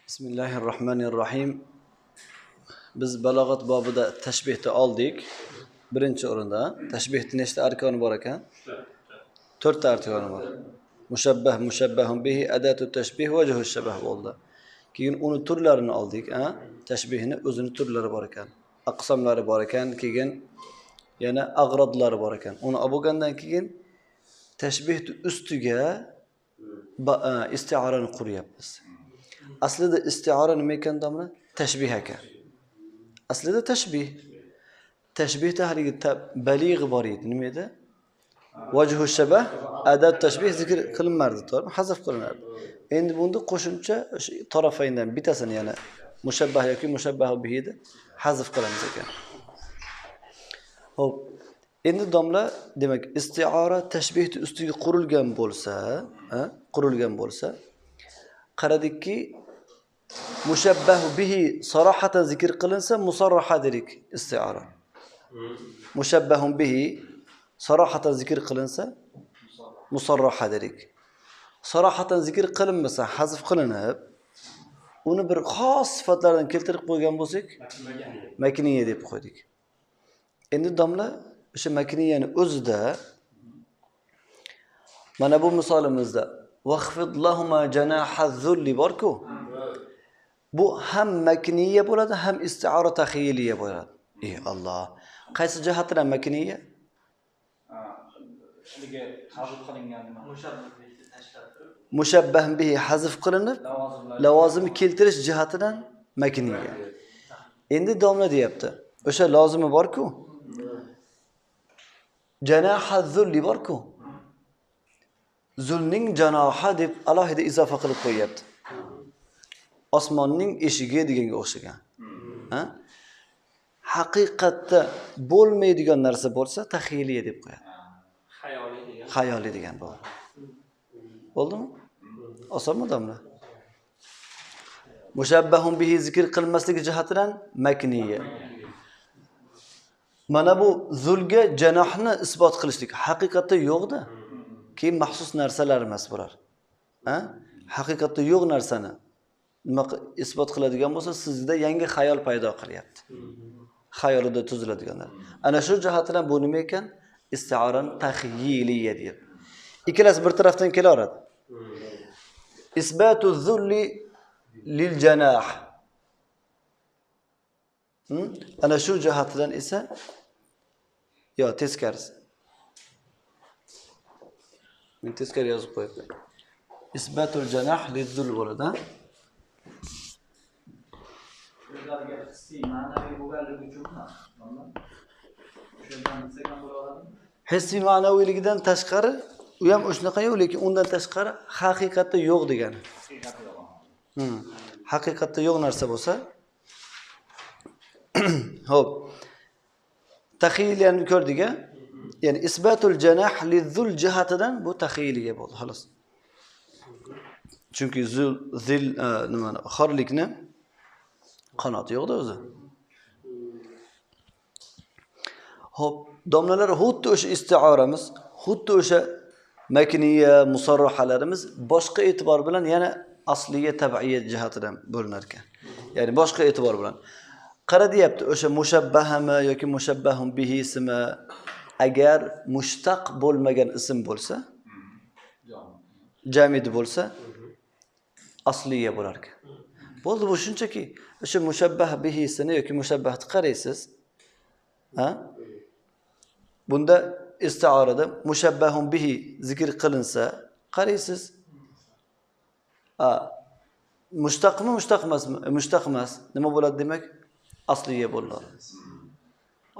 Bismillahirrohmanirrohim. Biz balog'at bobida tashbihni oldik. Birinchi o'rinda tashbihning nechta arkoni bor ekan? 4 ta arkoni bor. Mushabbah, mushabbahun bihi, adatu tashbih, vajhu shabah bo'ldi. Keyin uni turlarini oldik, tashbihni o'zini turlari bor ekan. Aqsamlari bor ekan, keyin yana ag'rodlari bor ekan. Uni olgandan keyin tashbihning ustiga isti'orani quryapmiz. Aslida isti'ora nima ekan domla? Tashbih ekan. Aslida tashbih. Tashbihda haligi balig'i bor edi. Nima edi? Vajhu shabah, adad tashbih zikr qilinmardi, to'g'rimi? Hazf qilinardi. Endi bunda qo'shimcha o'sha tarafayndan bittasini yana mushabbah yoki mushabbahu bihi deb hazf qilamiz ekan. Xo'p. Endi domla, demak, isti'ora tashbihning ustiga qurilgan bo'lsa, qaradikki mushabbahu bihi sarahatan zikr qilinsa musarraha dedik isti'ora. Mushabbahun bihi sarahatan zikr qilinsa musarraha dedik. Sarahatan zikr qilinmasa hazf qilinib, uni bir xos sifatlardan keltirib qo'ygan bo'lsak, makniya deb qo'ydik. Endi domla, o'sha makniyani o'zida mana bu misolimizda waqfid lahuma janahaz-zulli borku. Bu ham makniya bo'ladi, ham isti'ora taxyiliya bo'ladi. Ey Alloh. Qaysi jihatdan makniya? Mushabbah bihi hazf qilinib, lavozimi keltirish jihatidan makniya. Endi domla deyapti. O'sha lozimi bor-ku. Janahaz-zulli bor-ku. Zulning janoha deb alohida izofa qilib qo'yapti. Osmonning eshigi deganga o'xshagan. Haqiqatda bo'lmaydigan narsa bo'lsa, taxyiliya deb qo'yadi. Xayoliy degan bu. Bo'ldimi? Osonmi domla? Mushabbahun bihi zikr qilmasligi jihatidan makniya. Mana bu zulga janohni isbot qilishlik haqiqatda yo'q-da. Keyin maxsus narsalar emas bular. Haqiqatda yo'q narsani nima isbot qiladigan bo'lsa, sizda yangi xayol paydo qilyapti. Xayolida tuziladiganlar. Ana shu jihatdan bu nima ekan? Isti'oran taxyiliya deydi. Ikkalasi bir tarafdan kelaveradi. Isbatu zulli lil janah. Ana shu jihatdan esa teskarisi. Men teskari yozib qo'yibman. Isbatul janah lil-zul bo'ladi. Hissiy ma'naviyligidan tashqari, u ham o'shanaqa yo'q, lekin undan tashqari haqiqatda yo'q degani. Haqiqatda yo'q narsa bo'lsa, xo'p. Taxyiliyani ko'rdik-a? Ya'ni isbatul janah lil-zul jihatidan bu taxyiliga bo'ldi, xolos. Chunki zil nimani xorlikni qanoti yo'q-da o'zi. Xo'p, domlalar, xuddi o'sha isti'oramiz, xuddi o'sha makniya, musarrahalarimiz boshqa e'tibor bilan yana asliya, tabiiy jihatidan bo'linar ekan. Ya'ni boshqa e'tibor bilan. Qara deyapti, o'sha mushabbahami yoki mushabbahun bihi ismi agar mushtaq bo'lmagan ism bo'lsa, jamid bo'lsa, asliya bo'lar ekan. Bo'ldi, bu shunchaki o'sha mushabbah bihisini yoki mushabbahni qaraysiz. Bunda isti'orada mushabbahun bihi zikr qilinsa, qaraysiz. Mushtaqmi, mushtaq emasmi? Mushtaq emas. Nima bo'ladi demak? Asliya bo'ladi.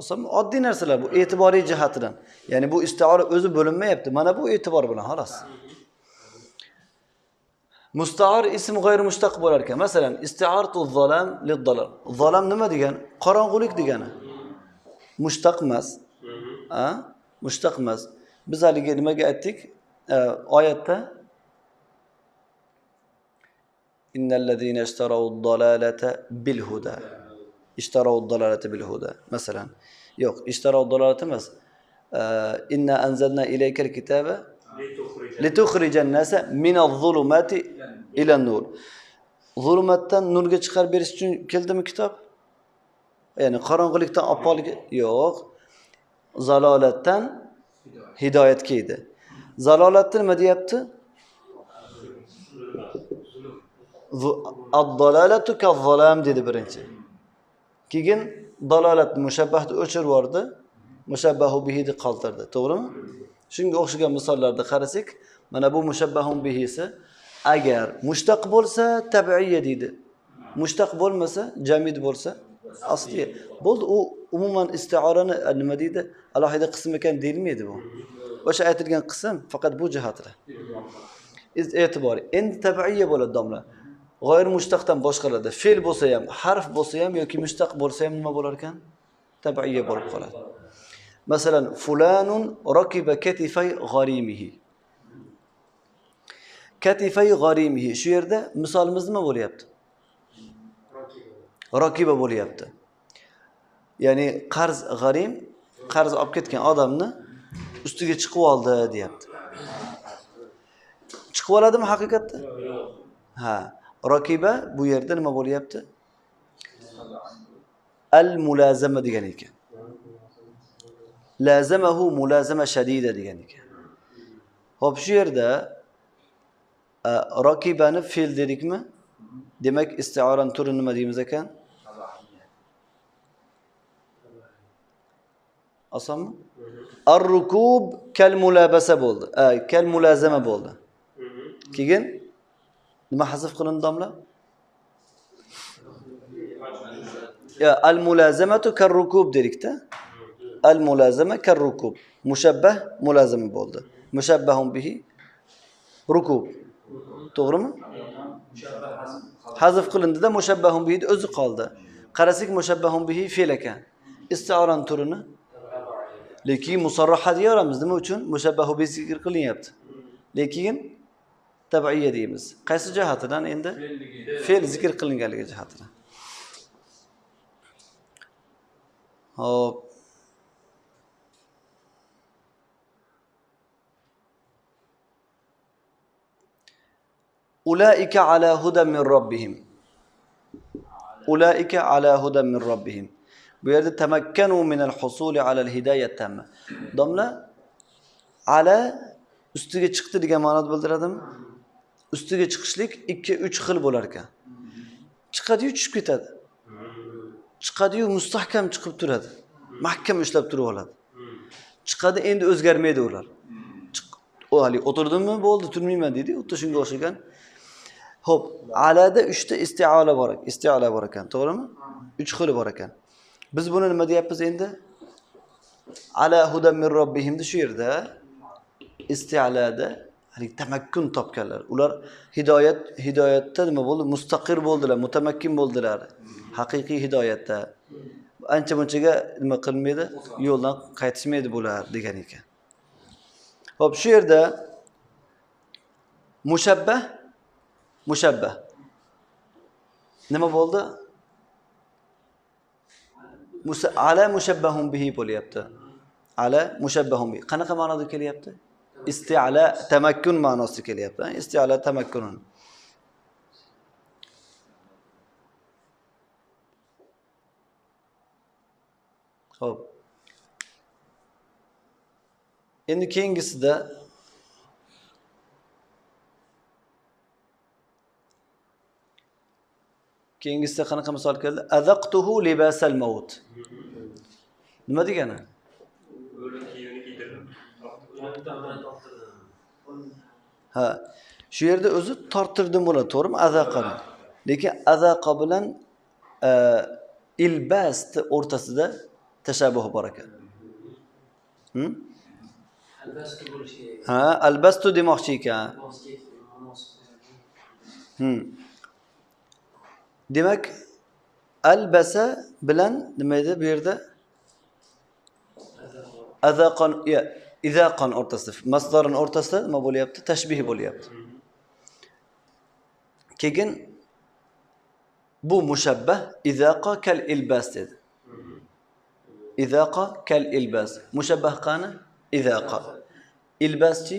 Osonmi? Oddiy narsalar bu, e'tiboriy jihatidan. Ya'ni bu isti'ora o'zi bo'linmayapti. Mana bu e'tibor bilan, xolos. Musta'ar ism g'ayr mushtaq bo'lar ekan. Masalan, isti'aratu zolam lid-dalal. Zolam nima degani? Qorong'ulik degani. Mushtaq emas. Mushtaq emas. Biz haliga nimaga aytdik? Oyatda innallazina ishtarawud-dalalata bil-huda. Ishtarawud-dalalata bil-huda. Masalan, yo'q, ishtarawud-dalalata emas. Inna anzalna ilaykal kitaba litukhrijan nasa minadh-dhulumati ila an-nur. zulmatdan nurga chiqarib berish uchun keldimi kitob? Ya'ni qorong'ilikdan oppoqlik yo'q. Zalolatdan hidoyatga edi. Zalolatni nima deyapti? Ad-dalalatu kaz-zalam dedi birinchi. Keyin dalolat mushabbahni o'chirib yubordi, mushabbahu bihi deb qoldirdi. To'g'rimi? Shunga o'xshagan misollarda qarasak, mana bu mushabbahun bihisi agar mushtaq bo'lsa tabiiyya deydi. Mushtaq bo'lmasa, jamid bo'lsa asliy. Bo'ldi, u umuman isti'orani nima deydi? Alohida qism ekan deyilmaydi bu. O'sha aytilgan qism faqat bu jihatda. E'tibor. Endi tabiiyya bo'ladi domla. G'oyir mushtaqdan boshqalarda fe'l bo'lsa ham, harf bo'lsa ham yoki mushtaq bo'lsa ham nima bo'lar ekan? Tabiiyya bo'lib qoladi. Masalan, fulanun rakiba katifay gharimihi. Katifay gharimihi. Shu yerda misolimiz nima bo'lyapti? Rakiba bo'lyapti. Ya'ni qarz g'arim, qarz olib ketgan odamni ustiga chiqib oldi, deyapti. Chiqib oladimi haqiqatda? Ha. Rakiba bu yerda nima bo'lyapti? Al-mulazama degan ekan. Lazamahu mulazama shadida degan ekan. Xo'p, shu yerda rakibani fe'l dedikmi? Demak, isti'oran turi nima deymiz ekan? Osonmi? Ar-rukub kal mulabasa bo'ldi. Kal mulazama bo'ldi. Keyin nima hazf qilindi domla? Ya al-mulazamatu kar-rukub dedikda. Al-mulazama kar-rukub. Mushabbah mulazama bo'ldi. Mushabbahun bihi rukub. To'g'rimi? Hazf qilindida mushabbahun bihi o'zi qoldi. Qarasak mushabbahun bihi fe'l ekan. Isti'oran turini lekin musarraha deyamiz. Nima uchun? Mushabbahu bihi zikr qilinyapti. Lekin tabiiyya deymiz. Qaysi jihatidan endi? Fe'l zikr qilinganligi jihatidan. Hop. Ulaika ala hudan min rabbihim. Ulaika ala hudan min rabbihim. Bu yerda tamakkanu min al-husuli ala al-hidayat tamma. Domla ala ustiga chiqdi degan ma'noda bildiradimi? Ustiga chiqishlik 2-3 xil bo'lar ekan. Chiqadi-yu tushib ketadi. Chiqadi-yu mustahkam chiqib turadi. Mahkam ushlab turib oladi. Chiqadi, endi o'zgarmaydi ular. O hali o'tirdimmi bo'ldi, turmayman deydi. Xuddi shunga o'xshagan. Xo'p, alada 3 ta isti'ola bor ekan, to'g'rimi? 3 xil bor ekan. Biz buni nima deyapmiz endi? Ala hudan min robbihim shu yerda isti'lada tamakkun topganlar. Ular hidoyatda nima bo'ldi? Mustaqir bo'ldilar, mutamakkin bo'ldilar. Haqiqiy hidoyatda. Ancha-munchaga nima qilmaydi? Yo'ldan qaytishmaydi bular degan ekan. Xo'p, shu yerda mushabbah nima bo'ldi? Ala mushabbahun bihi bo'lyapti. Ala mushabbahun bihi. Qanaqa ma'noda kelyapti? Isti'la tamakkun ma'nosida kelyapti. Isti'la tamakkunun. Xo'p. Endi keyingisida qanaqa misol keldi? Azaqtuhu libasal maut. Nima degani? Ha, shu yerda o'zi tortirdim bo'ladi, to'g'rimi? Azaqani. Lekin azaqa bilan ilbasni o'rtasida tashabbuh bor ekan. Ha, albastu demoqchi ekan. Demak, albasa bilan nima edi bu yerda? Azaqan, izaqan o'rtasida, masdarın o'rtasida nima bo'lyapti? Tashbih bo'lyapti. Keyin bu mushabbah izaqa kal ilbas dedi. Izaqa kal ilbas. Mushabbah qani? Izaqa. Ilbaschi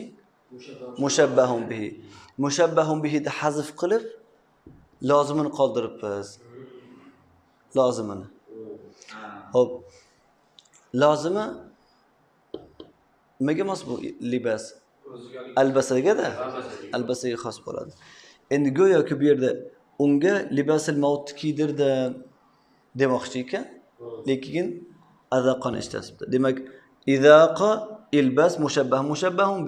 mushabbahun bihi. Mushabbahun bihi de hazf qilib lozimini qoldiribmiz. Lozimini. Xo'p. Lozimi nimaga mos bu libas? Albasaga-da. Albasaga xos bo'ladi. Endi go'yoki bu yerda unga libasil maut kiydirdim demoqchi ekan, lekin azaqani ishlatibdi. Demak, izaqa ilbas mushabbahun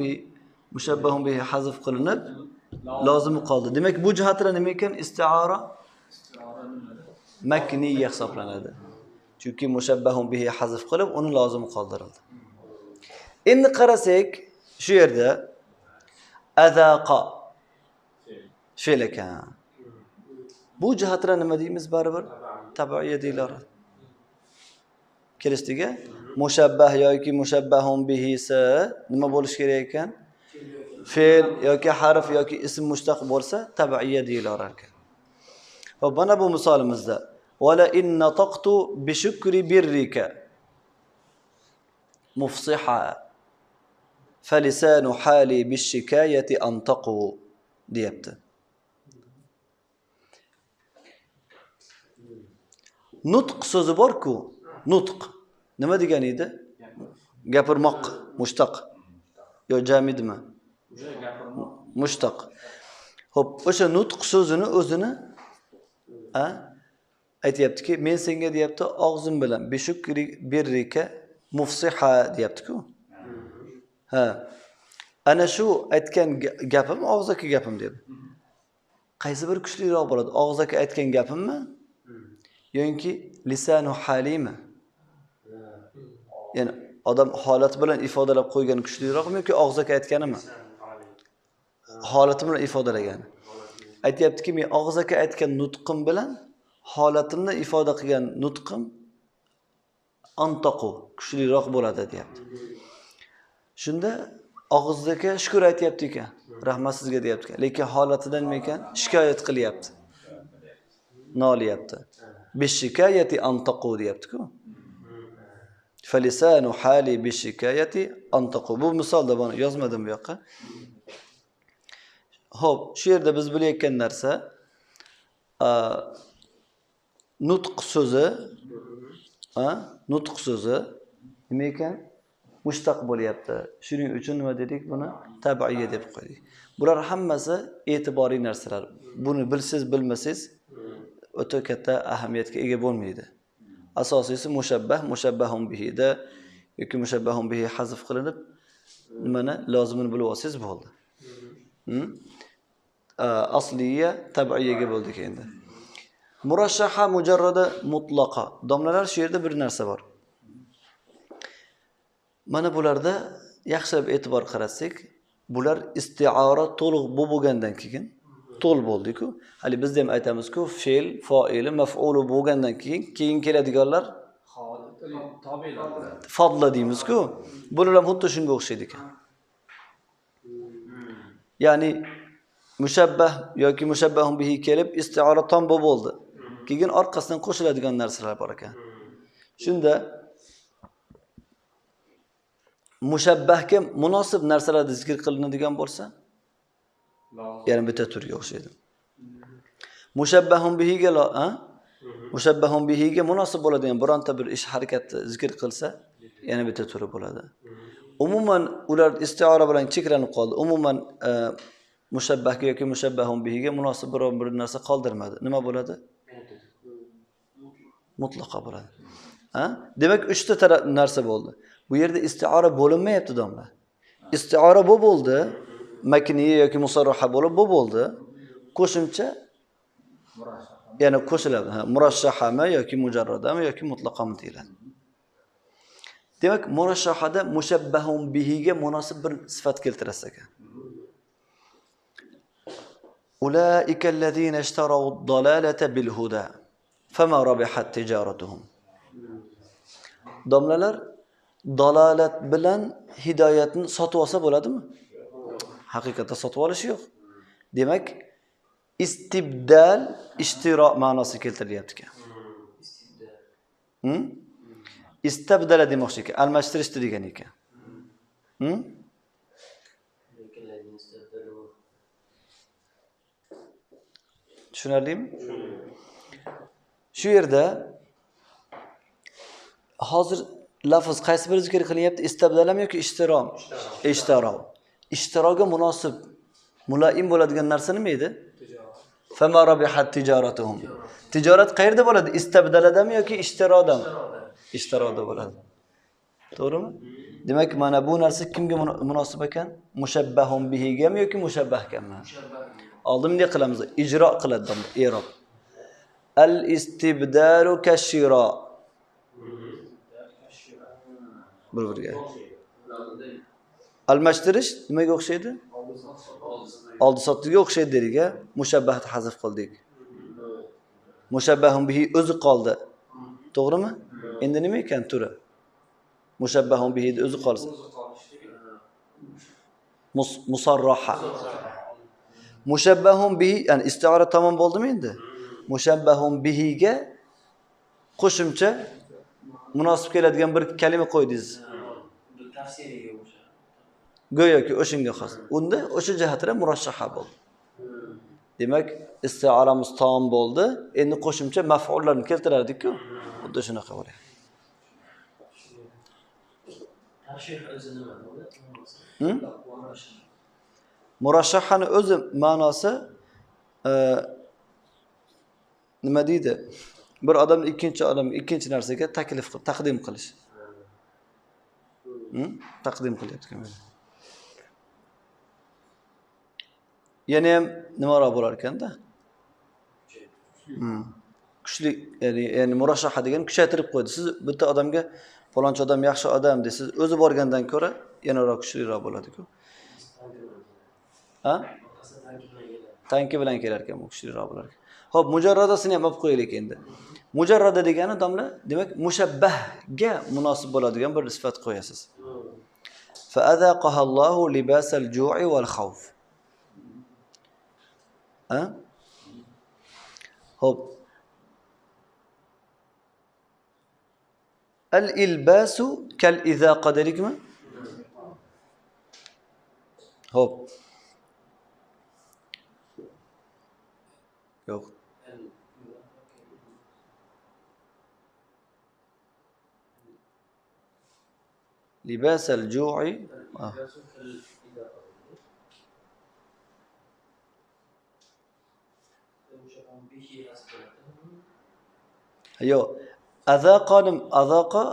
bihi hazf qilinib lozimi qoldi. Demak, bu jihatdan nima ekan? Isti'ora makniy hisoblanadi. Chunki mushabbahun bihi hazf qilib, uni lozimi qoldirildi. Endi qarasak, shu yerda azaqa fe'l ekan. Bu jihatdan nima deymiz baribir? Tabiiy deyiladi. Kelishdiga mushabbah yoki mushabbahun bihi esa nima bo'lish kerak ekan? Fe'l yoki harf yoki ism mushtaq bo'lsa tabiiy deyilar ekan. Va mana bu misolimizda wala in nataqtu bi shukri birrika mufsiha falisanu hali bish shikayati antaqu deyapti. Nutq so'zi bor-ku, nutq nima degani edi? Gapirmoq, mushtaq. Yo jamidmi? Mushtaq. Xo'p, o'sha nutq so'zini o'zini aytayaptiki, men senga deyapti, og'zim bilan beshukri birrika mufsiha deyapti-ku. Ha. Ana shu aytgan gapim og'zaki gapim dedi. Qaysi bir kuchliroq bo'ladi? Og'zaki aytgan gapimmi? Yoki lisanu halimi? Ya'ni odam holat bilan ifodalab qo'ygan kuchliroqmi yoki og'zaki aytganimi? Holati bilan ifodalagan. Aytayaptiki, men og'zaki aytgan nutqim bilan holatimni ifoda qilgan nutqim antaqu kuchliroq bo'ladi deyapti. Shunda og'zaki shukr aytayapti ekan, rahmat sizga deyapti ekan, lekin holatidan nima ekan? Shikoyat qilyapti. Noliyapti. Bishikayati antaqu deyapti-ku. Falisanu hali bishikayati antaqu. Bu misolda buni yozmadim bu yoqqa. Xo'p, shu yerda biz bilayotgan narsa nutq so'zi, nutq so'zi nima ekan? Mushtaq bo'lyapti. Shuning uchun nima dedik buni? Tabiiy deb qo'ydik. Bular hammasi e'tiboriy narsalar. Buni bilsiz, bilmasangiz o'ta katta ahamiyatga ega bo'lmaydi. Asosiysi mushabbah, mushabbahun bihida yoki mushabbahun bihi hazf qilinib, nimani lozimini bilib olsangiz bo'ldi. Asliya tabiiyaga bo'ldik endi. Murashshaha mujarrada mutlaqa. Domlalar, shu yerda bir narsa bor. Mana bularda yaxshilab e'tibor qaratsak, bular isti'ora to'liq bo'lgandan keyin to'l bo'ldi-ku. Hali biz ham aytamiz-ku, fe'l, foili, maf'uli bo'lgandan keyin keladiganlar fodla deymiz-ku. Bular ham xuddi shunga o'xshaydi ekan. Ya'ni mushabbah yoki mushabbahun bihi kelib isti'ora tom bo'ldi. Keyin orqasidan qo'shiladigan narsalar bor ekan. Shunda mushabbahga munosib narsalar zikr qilinadigan bo'lsa, yana bitta turga o'xshaydi. Mushabbahun bihiga mushabbahun bihiga munosib bo'ladigan bironta bir ish harakatni zikr qilsa, yana bitta turi bo'ladi. Umuman ular isti'ora bilan cheklanib qoldi. Umuman mushabbahga yoki mushabbahun bihiga munosib biron bir narsa qoldirmadi. Nima bo'ladi? Mutlaqa bo'ladi. Demak, 3 ta narsa bo'ldi. Bu yerda isti'ora bo'linmayapti domla. Isti'ora bu bo'ldi, makniy yoki musarraha bo'lib bu bo'ldi. Qo'shimcha yana qo'shiladi. Murashshahami yoki mujarradami yoki mutlaqami deyiladi. Demak, murashshahada mushabbahun bihiga munosib bir sifat keltirasiz ekan. Ulaika allazina ishtaraw ad-dalalata bil huda fama rabihat tijaratuhum. Domlalar dalolat bilan hidoyatni sotib olsa bo'ladimi? Haqiqatda sotib olish yo'q. Demak, istibdal ishtiro ma'nosi keltirilyapti ekan. Istabdala demoqchi ekan, almashtirishdi degan ekan. Tushunarlimi? Shu yerda hozir lafz qaysi biri zikr qilinyapti? Istabdalami yoki ishtirom? Ishtaro. Ishtiroga munosib, mulaim bo'ladigan narsa nima edi? Fama rabihat tijaratuhum. Tijorat qayerda bo'ladi? Istabdaladami yoki ishtirodami? Ishtiroda bo'ladi. To'g'rimi? Demak, mana bu narsa kimga munosib ekan? Mushabbahun bihigami yoki mushabbahgami? Oldimda qilamiz. Ijro qiladi i'rob. Al-istibdalu kashira. Bir-biriga. Almashtirish nimaga o'xshaydi? Oldi sotdiga o'xshaydi deriga mushabbahni hazf qildik. Mushabbahun bihi o'zi qoldi. To'g'rimi? Endi nima ekan turi? Mushabbahun bihi o'zi qolsa. Musarraha. Mushabbahun bihi, ya'ni isti'ora tamom bo'ldimi endi? Mushabbahun bihiga qo'shimcha munosib keladigan bir kalima qo'ydingiz. Tafsiriga o'sha. Go'yoki o'shunga xos. Unda o'sha jihatdan murashshaha bo'ldi. Demak, isti'oramiz tamom bo'ldi. Endi qo'shimcha maf'ullarni keltirardik-ku. Xuddi shunaqa bo'lyapti. Tashih o'zi nima bo'ldi? Murashshahani o'zi ma'nosi nima deydi? Bir odam ikkinchi narsaga taklif qilib, taqdim qilish. Taqdim qilyapti kim? Yana ham nimaroq bo'lar ekanda? Kuchli, ya'ni murashshaha degan kuchaytirib qo'ydi. Siz bitta odamga falonchi odam yaxshi odam desiz, o'zi borgandan ko'ra yanaroq kuchliroq bo'ladi-ku. Ha? Tanki bilan kelar ekan, bu kuchliroq bo'lar ekan. Xo'p, mujarradasini ham olib qo'yaylik endi. Mujarrada degani domla, demak, mushabbahga munosib bo'ladigan bir sifat qo'yasiz. Fa azaqaha Allohu libasal ju'i wal khawf. Ha? Xo'p. Al-ilbasu kal-izaqa dedikmi? Xo'p. Yo'q. Libasal ju'i. Yo'q. Azaqa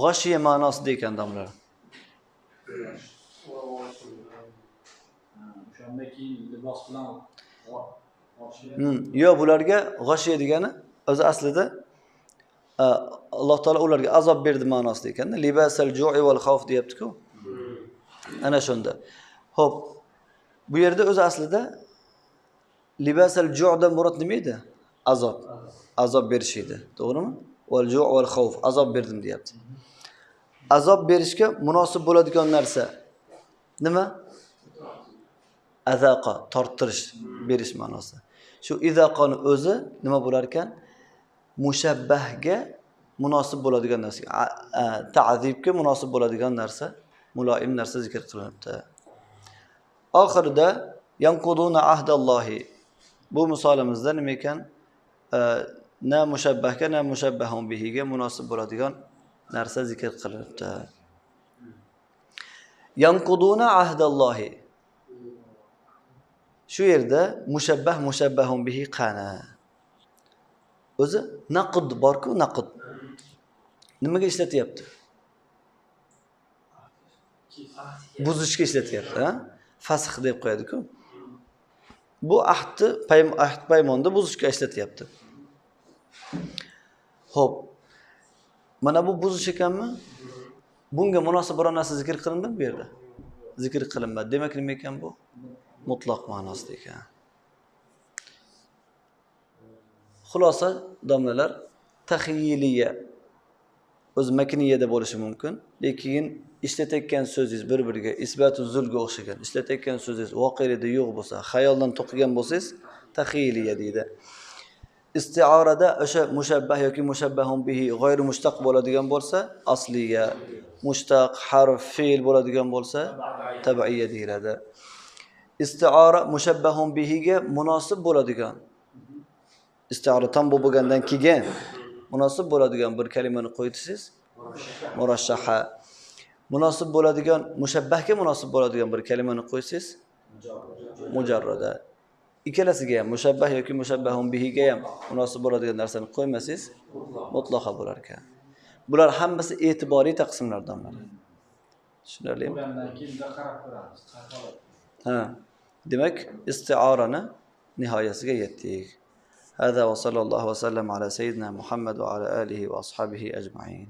g'ashiya ma'nosida ekan domlar. O'shandan keyin libos bilan Yo'q, bularga g'ashiya degani o'zi aslida Alloh taolo ularga azob berdi ma'nosida ekan. Libasal ju'i wal khawf deyapti-ku. Ana shunda. Xo'p. Bu yerda o'zi aslida libasal ju'dan murod nima edi? Azob. Azob berish edi. To'g'rimi? Wal ju' wal khawf, azob berdim deyapti. Azob berishga munosib bo'ladigan narsa nima? Azaqa, torttirish, berish ma'nosi. Shu izaqoni o'zi nima bo'lar ekan? Mushabbahga munosib bo'ladigan narsa, ta'zibga munosib bo'ladigan narsa, muloyim narsa zikr qilinibdi. Oxirida yanquduna ahdallohi. Bu misolimizda nima ekan? Na mushabbahga, na mushabbahun bihiga munosib bo'ladigan narsa zikr qilinibdi. Yanquduna ahdallohi. Shu yerda mushabbahun bihi qana. O'zi naqd bor-ku, naqd. Nimaga ishlatyapti? Buzishga ishlatyapti, ha? Fasx deb qo'yadi-ku. Bu ahd paymonda buzishga ishlatyapti. Xo'p. Mana bu buzish ekanmi? Bunga munosib biror narsa zikr qilindimi bu yerda? Zikr qilinmadi. Demak, nima ekan bu? Mutlaq ma'nosida ekan. Xulosa, domlalar, taxyiliya o'z makiniyada bo'lishi mumkin, lekin ishlatayotgan so'zingiz bir-biriga isbatu zulga o'xshagan, ishlatayotgan so'zingiz voqelikda yo'q bo'lsa, xayoldan to'qigan bo'lsangiz, taxyiliya deydi. Isti'orada o'sha mushabbah yoki mushabbahun bihi g'ayri mushtaq bo'ladigan bo'lsa, asliya, mushtaq, harf, fe'l bo'ladigan bo'lsa, tabiiyya deyiladi. Isti'ora mushabbahun bihiga munosib bo'ladigan istiora tam bo'lgandan keyin munosib bo'ladigan bir kalimani qo'yibsiz. Murashshaha. Munosib bo'ladigan, mushabbahga munosib bo'ladigan bir kalimani qo'ysiz. Mujarrada. Ikkalasiga ham mushabbah yoki mushabbahun bihiga ham munosib bo'ladigan narsani qo'ymasangiz, mutlaqa bo'lar ekan. Bular hammasi e'tiboriy taqsimlardan biri. Tushunarlimi? Ulardan keyin qarab ko'ramiz. Ha. Demak, isti'orani nihoyasiga yetdik. Hada va sallallohu va sallam ala sayyidina Muhammad va ala alihi va ashabihi ajma'in.